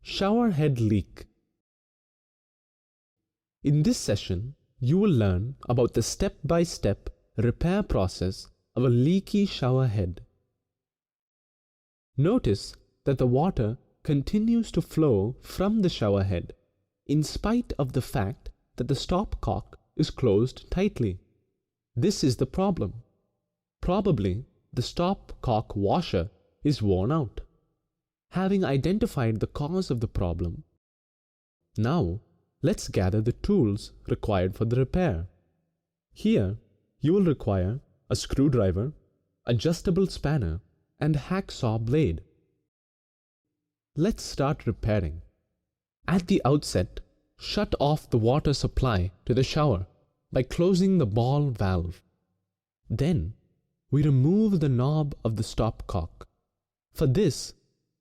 Shower head leak. In this session, you will learn about the step-by-step repair process of a leaky shower head. Notice that the water continues to flow from the shower head in spite of the fact that the stopcock is closed tightly. This is the problem. Probably the stopcock washer is worn out. Having identified the cause of the problem, now let's gather the tools required for the repair. Here you will require a screwdriver, adjustable spanner, and hacksaw blade. Let's start repairing. At the outset, shut off the water supply to the shower by closing the ball valve. Then we remove the knob of the stopcock. For this,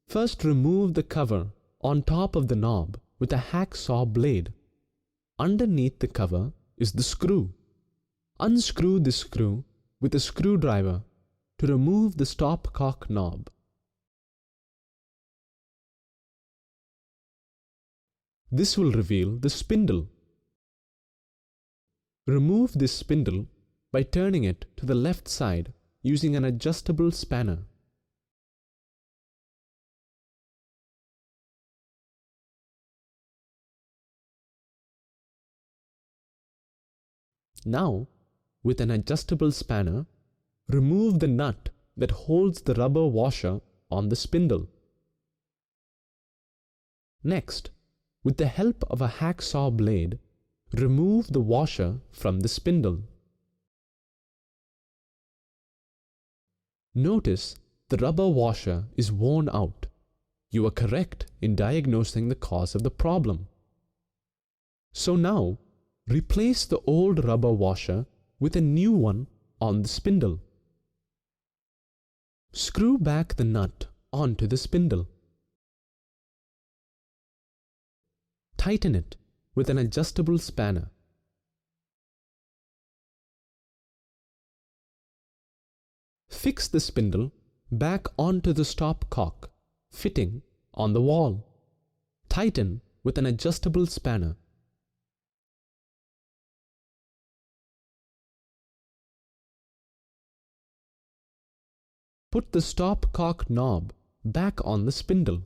first remove the cover on top of the knob with a hacksaw blade. Underneath the cover is the screw. Unscrew the screw with a screwdriver to remove the stopcock knob. This will reveal the spindle. Remove this spindle by turning it to the left side using an adjustable spanner. Now, with an adjustable spanner, remove the nut that holds the rubber washer on the spindle. Next, with the help of a hacksaw blade, remove the washer from the spindle. Notice the rubber washer is worn out. You are correct in diagnosing the cause of the problem. So now, replace the old rubber washer with a new one on the spindle. Screw back the nut onto the spindle. Tighten it with an adjustable spanner. Fix the spindle back onto the stopcock, fitting on the wall. Tighten with an adjustable spanner. Put the stopcock knob back on the spindle.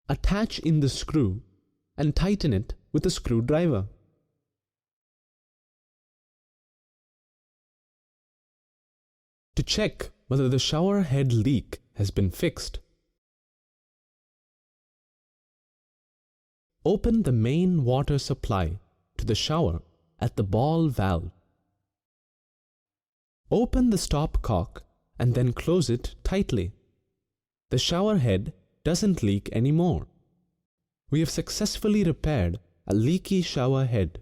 Attach in the screw and tighten it with a screwdriver. To check whether the shower head leak has been fixed, open the main water supply to the shower at the ball valve. Open the stopcock and then close it tightly. The shower head doesn't leak anymore. We have successfully repaired a leaky shower head.